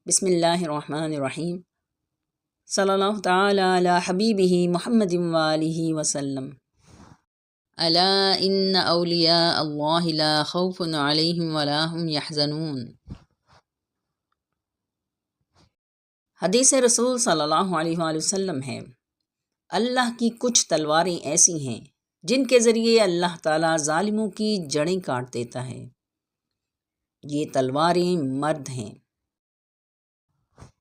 بسم اللہ الرحمن الرحیم صلی اللہ تعالی علی حبیبہ محمد وآلہ وسلم۔ الا ان اولیاء اللہ لا خوف علیہم ولا هم یحزنون۔ حدیث رسول صلی اللہ علیہ وآلہ وسلم ہے، اللہ کی کچھ تلواریں ایسی ہیں جن کے ذریعے اللہ تعالیٰ ظالموں کی جڑیں کاٹ دیتا ہے۔ یہ تلواریں مرد ہیں۔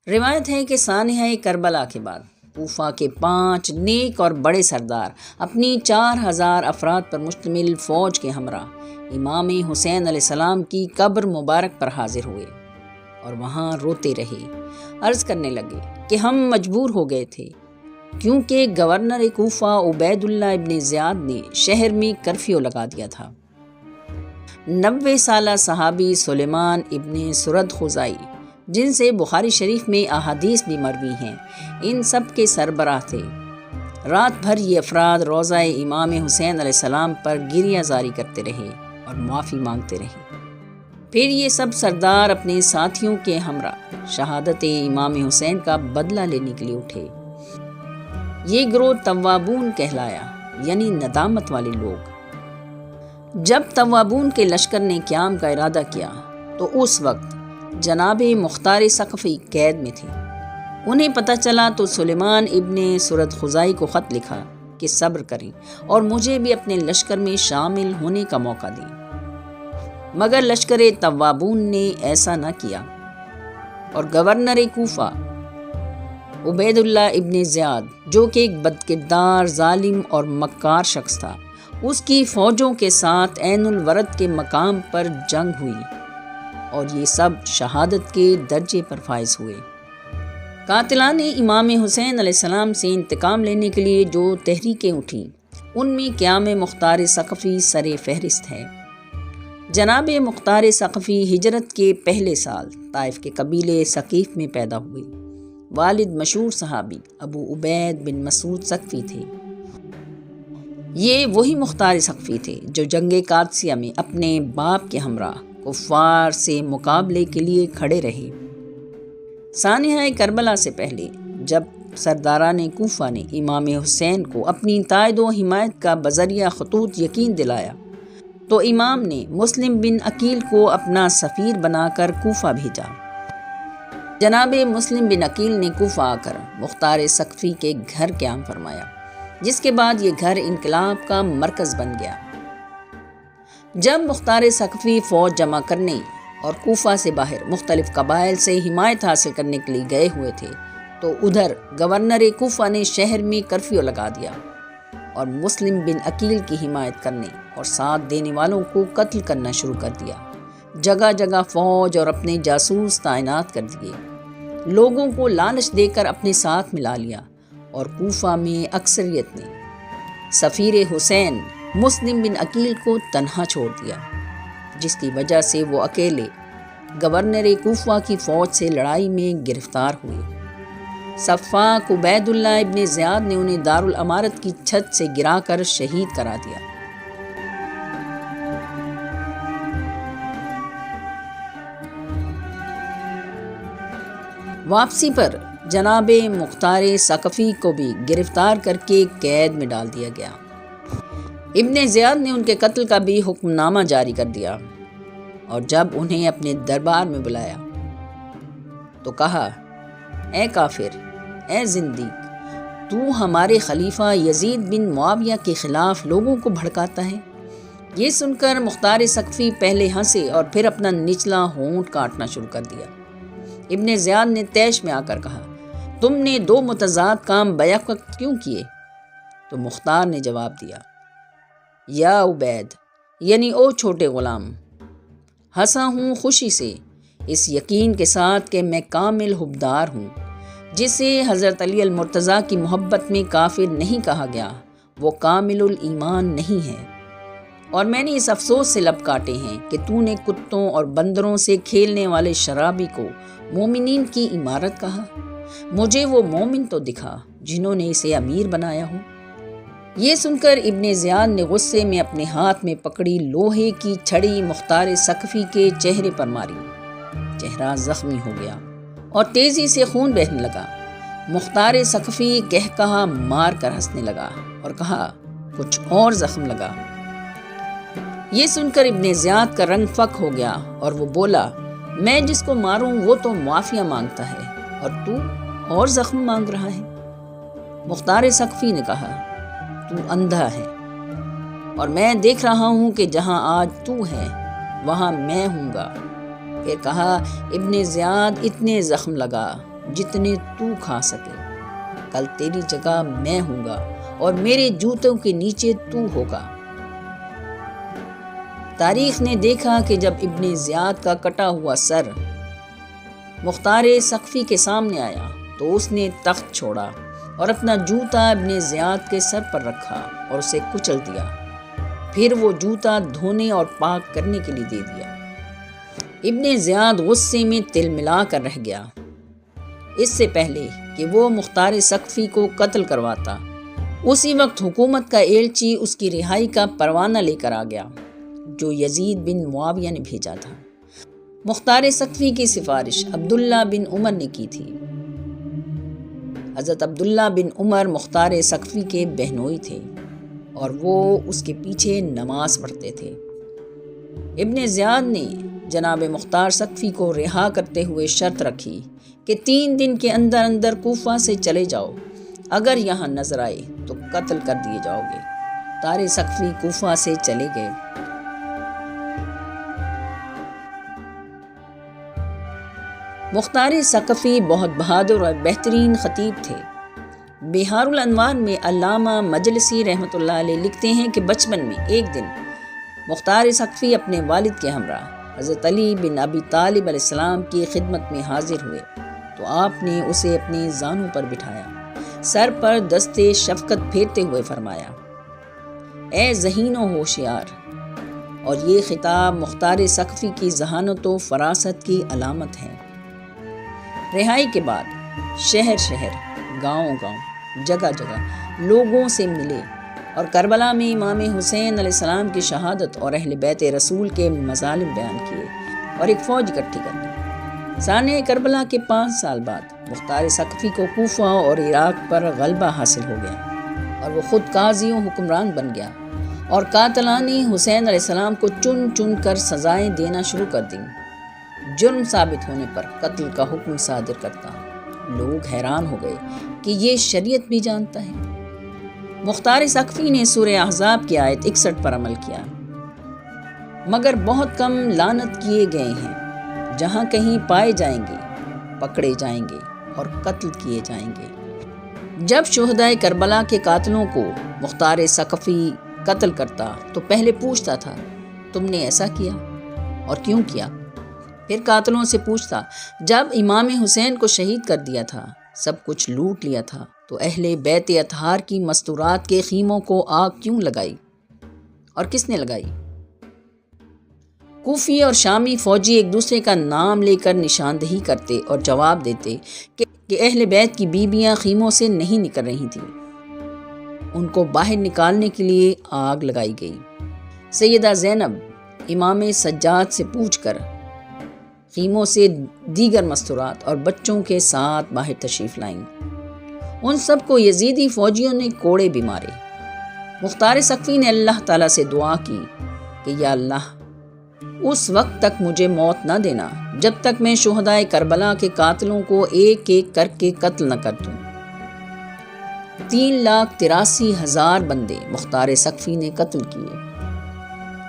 روایت ہے کہ سانحہ کربلا کے بعد کوفہ کے 5 نیک اور بڑے سردار اپنی 4000 افراد پر مشتمل فوج کے ہمراہ امام حسین علیہ السلام کی قبر مبارک پر حاضر ہوئے اور وہاں روتے رہے، عرض کرنے لگے کہ ہم مجبور ہو گئے تھے کیونکہ گورنر کوفہ عبید اللہ ابن زیاد نے شہر میں کرفیو لگا دیا تھا۔ 90 سالہ صحابی سلیمان ابن سرد خزائی، جن سے بخاری شریف میں احادیث بھی مروی ہیں، ان سب کے سربراہ تھے۔ رات بھر یہ افراد روضہ امام حسین علیہ السلام پر گریہ زاری کرتے رہے اور معافی مانگتے رہے۔ پھر یہ سب سردار اپنے ساتھیوں کے ہمراہ شہادت امام حسین کا بدلہ لینے کے لیے اٹھے۔ یہ گروہ توابون کہلایا، یعنی ندامت والے لوگ۔ جب توابون کے لشکر نے قیام کا ارادہ کیا تو اس وقت جناب مختار ثقفی قید میں تھے۔ انہیں پتہ چلا تو سلیمان ابن سرد خزائی کو خط لکھا کہ صبر کریں اور مجھے بھی اپنے لشکر میں شامل ہونے کا موقع دیں، مگر لشکر توابون نے ایسا نہ کیا اور گورنر کوفہ عبید اللہ ابن زیاد، جو کہ ایک بدکردار، ظالم اور مکار شخص تھا، اس کی فوجوں کے ساتھ عین الورد کے مقام پر جنگ ہوئی اور یہ سب شہادت کے درجے پر فائز ہوئے۔ قاتلان امام حسین علیہ السلام سے انتقام لینے کے لیے جو تحریکیں اٹھیں، ان میں قیام مختار ثقفی سر فہرست ہے۔ جناب مختار ثقفی ہجرت کے پہلے سال طائف کے قبیلے ثقیف میں پیدا ہوئے۔ والد مشہور صحابی ابو عبید بن مسعود ثقفی تھے۔ یہ وہی مختار ثقفی تھے جو جنگ قادسیہ میں اپنے باپ کے ہمراہ کفار سے مقابلے کے لیے کھڑے رہے۔ سانحہ کربلا سے پہلے جب سرداران کوفہ نے امام حسین کو اپنی تائید و حمایت کا بذریعہ خطوط یقین دلایا تو امام نے مسلم بن عقیل کو اپنا سفیر بنا کر کوفہ بھیجا۔ جناب مسلم بن عقیل نے کوفہ آ کر مختار ثقفی کے گھر قیام فرمایا، جس کے بعد یہ گھر انقلاب کا مرکز بن گیا۔ جب مختار ثقفی فوج جمع کرنے اور کوفہ سے باہر مختلف قبائل سے حمایت حاصل کرنے کے لیے گئے ہوئے تھے تو ادھر گورنر کوفہ نے شہر میں کرفیو لگا دیا اور مسلم بن عقیل کی حمایت کرنے اور ساتھ دینے والوں کو قتل کرنا شروع کر دیا۔ جگہ جگہ فوج اور اپنے جاسوس تعینات کر دیے، لوگوں کو لالچ دے کر اپنے ساتھ ملا لیا اور کوفہ میں اکثریت نے سفیر حسین مسلم بن عقیل کو تنہا چھوڑ دیا، جس کی وجہ سے وہ اکیلے گورنر کوفہ کی فوج سے لڑائی میں گرفتار ہوئے۔ سفاک عبید اللہ ابن زیاد نے انہیں دارالامارت کی چھت سے گرا کر شہید کرا دیا۔ واپسی پر جناب مختار ثقفی کو بھی گرفتار کر کے قید میں ڈال دیا گیا۔ ابن زیاد نے ان کے قتل کا بھی حکم نامہ جاری کر دیا اور جب انہیں اپنے دربار میں بلایا تو کہا، اے کافر، اے زندیق، تو ہمارے خلیفہ یزید بن معاویہ کے خلاف لوگوں کو بھڑکاتا ہے۔ یہ سن کر مختار ثقفی پہلے ہنسے اور پھر اپنا نچلا ہونٹ کاٹنا شروع کر دیا۔ ابن زیاد نے طیش میں آ کر کہا، تم نے 2 متضاد کام بیک وقت کیوں کیے؟ تو مختار نے جواب دیا، یا عبید، یعنی او چھوٹے غلام، ہنسا ہوں خوشی سے اس یقین کے ساتھ کہ میں کامل حبدار ہوں۔ جسے حضرت علی المرتضیٰ کی محبت میں کافر نہیں کہا گیا، وہ کامل الایمان نہیں ہے، اور میں نے اس افسوس سے لب کاٹے ہیں کہ تو نے کتوں اور بندروں سے کھیلنے والے شرابی کو مومنین کی عمارت کہا۔ مجھے وہ مومن تو دکھا جنہوں نے اسے امیر بنایا ہو۔ یہ سن کر ابن زیاد نے غصے میں اپنے ہاتھ میں پکڑی لوہے کی چھڑی مختار ثقفی کے چہرے پر ماری، چہرہ زخمی ہو گیا اور تیزی سے خون بہنے لگا۔ مختار ثقفی کہا مار کر ہنسنے لگا اور کہا کچھ اور زخم لگا۔ یہ سن کر ابن زیاد کا رنگ فک ہو گیا اور وہ بولا میں جس کو ماروں وہ تو معافیہ مانگتا ہے اور تو اور زخم مانگ رہا ہے۔ مختار ثقفی نے کہا تو اندھا ہے اور میں دیکھ رہا ہوں کہ جہاں آج تو ہے وہاں میں ہوں گا۔ پھر کہا ابن زیاد اتنے زخم لگا جتنے تو کھا سکے، کل تیری جگہ میں ہوں گا اور میرے جوتوں کے نیچے تو ہوگا۔ تاریخ نے دیکھا کہ جب ابن زیاد کا کٹا ہوا سر مختار ثقفی کے سامنے آیا تو اس نے تخت چھوڑا اور اپنا جوتا ابن زیاد کے سر پر رکھا اور اسے کچل دیا، پھر وہ جوتا دھونے اور پاک کرنے کے لیے دے دیا۔ ابن زیاد غصے میں تل ملا کر رہ گیا۔ اس سے پہلے کہ وہ مختار ثقفی کو قتل کرواتا، اسی وقت حکومت کا ایلچی اس کی رہائی کا پروانہ لے کر آ گیا جو یزید بن معاویہ نے بھیجا تھا۔ مختار ثقفی کی سفارش عبداللہ بن عمر نے کی تھی۔ حضرت عبداللہ بن عمر مختار ثقفی کے بہنوئی تھے اور وہ اس کے پیچھے نماز پڑھتے تھے۔ ابن زیاد نے جناب مختار ثقفی کو رہا کرتے ہوئے شرط رکھی کہ 3 دن کے اندر اندر کوفہ سے چلے جاؤ، اگر یہاں نظر آئے تو قتل کر دیے جاؤ گے۔ مختار ثقفی کوفہ سے چلے گئے۔ مختار ثقفی بہت بہادر اور بہترین خطیب تھے۔ بہار الانوار میں علامہ مجلسی رحمۃ اللہ علیہ لکھتے ہیں کہ بچپن میں ایک دن مختار ثقفی اپنے والد کے ہمراہ حضرت علی بن ابی طالب علیہ السلام کی خدمت میں حاضر ہوئے تو آپ نے اسے اپنے زانوں پر بٹھایا، سر پر دستے شفقت پھیرتے ہوئے فرمایا اے ذہین و ہوشیار، اور یہ خطاب مختار ثقفی کی ذہانت و فراست کی علامت ہے۔ رہائی کے بعد شہر شہر، گاؤں گاؤں، جگہ جگہ لوگوں سے ملے اور کربلا میں امام حسین علیہ السلام کی شہادت اور اہل بیت رسول کے مظالم بیان کیے اور ایک فوج اکٹھی کر لی۔ سانحہ کربلا کے 5 سال بعد مختار ثقفی کو کوفہ اور عراق پر غلبہ حاصل ہو گیا اور وہ خود قاضی و حکمران بن گیا اور قاتلان حسین علیہ السلام کو چن چن کر سزائیں دینا شروع کر دیں۔ جرم ثابت ہونے پر قتل کا حکم صادر کرتا۔ لوگ حیران ہو گئے کہ یہ شریعت بھی جانتا ہے۔ مختار ثقفی نے سورہ احزاب کی آیت 61 پر عمل کیا، مگر بہت کم لعنت کیے گئے ہیں، جہاں کہیں پائے جائیں گے پکڑے جائیں گے اور قتل کیے جائیں گے۔ جب شہدائے کربلا کے قاتلوں کو مختار ثقفی قتل کرتا تو پہلے پوچھتا تھا تم نے ایسا کیا اور کیوں کیا؟ پھر قاتلوں سے پوچھتا جب امام حسین کو شہید کر دیا تھا، سب کچھ لوٹ لیا تھا، تو اہل بیت اطہار کی مستورات کے خیموں کو آگ کیوں لگائی اور کس نے لگائی؟ کوفی اور شامی فوجی ایک دوسرے کا نام لے کر نشاندہی کرتے اور جواب دیتے کہ اہل بیت کی بیویاں خیموں سے نہیں نکل رہی تھیں، ان کو باہر نکالنے کے لیے آگ لگائی گئی۔ سیدہ زینب امام سجاد سے پوچھ کر خیموں سے دیگر مستورات اور بچوں کے ساتھ باہر تشریف لائیں۔ ان سب کو یزیدی فوجیوں نے کوڑے بھی مارے۔ مختار ثقفی نے اللہ تعالیٰ سے دعا کی کہ یا اللہ اس وقت تک مجھے موت نہ دینا جب تک میں شہدائے کربلا کے قاتلوں کو ایک ایک کر کے قتل نہ کر دوں۔ 3,83,000 بندے مختار ثقفی نے قتل کیے،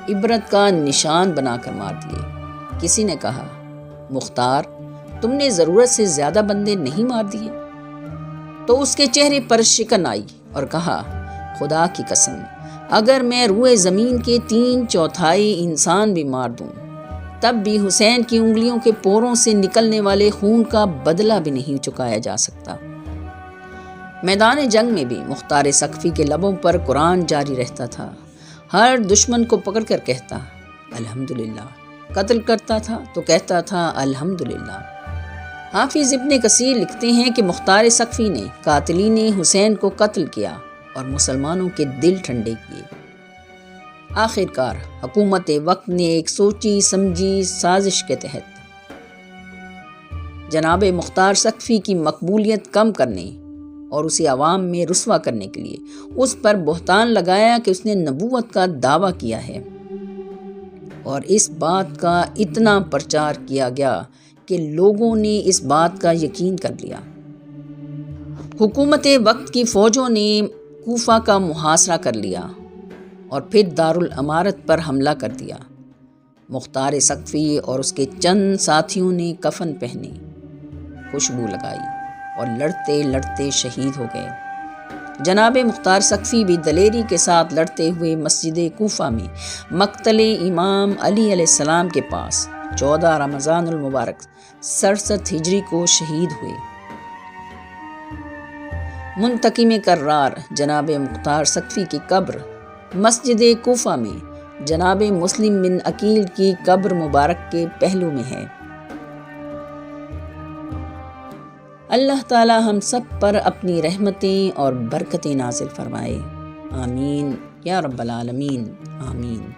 عبرت کا نشان بنا کر مار دیے۔ کسی نے کہا مختار تم نے ضرورت سے زیادہ بندے نہیں مار دیے؟ تو اس کے چہرے پر شکن آئی اور کہا خدا کی قسم اگر میں روئے زمین کے 3/4 انسان بھی مار دوں تب بھی حسین کی انگلیوں کے پوروں سے نکلنے والے خون کا بدلہ بھی نہیں چکایا جا سکتا۔ میدان جنگ میں بھی مختار ثقفی کے لبوں پر قرآن جاری رہتا تھا۔ ہر دشمن کو پکڑ کر کہتا الحمدللہ، قتل کرتا تھا تو کہتا تھا الحمدللہ۔ حافظ ابن کثیر لکھتے ہیں کہ مختار ثقفی نے قاتلین حسین کو قتل کیا اور مسلمانوں کے دل ٹھنڈے کیے۔ آخر کار حکومت وقت نے ایک سوچی سمجھی سازش کے تحت جناب مختار سقفی کی مقبولیت کم کرنے اور اسے عوام میں رسوا کرنے کے لیے اس پر بہتان لگایا کہ اس نے نبوت کا دعویٰ کیا ہے، اور اس بات کا اتنا پرچار کیا گیا کہ لوگوں نے اس بات کا یقین کر لیا۔ حکومت وقت کی فوجوں نے کوفہ کا محاصرہ کر لیا اور پھر دارالامارت پر حملہ کر دیا۔ مختار سقفی اور اس کے چند ساتھیوں نے کفن پہنے، خوشبو لگائی اور لڑتے لڑتے شہید ہو گئے۔ جناب مختار سقفی بھی دلیری کے ساتھ لڑتے ہوئے مسجد کوفہ میں مقتل امام علی علیہ السلام کے پاس 14 رمضان المبارک 67 ہجری کو شہید ہوئے۔ منتقم کرار جناب مختار سقفی کی قبر مسجد کوفہ میں جناب مسلم بن عقیل کی قبر مبارک کے پہلو میں ہے۔ اللہ تعالی ہم سب پر اپنی رحمتیں اور برکتیں نازل فرمائے، آمین یا رب العالمین، آمین۔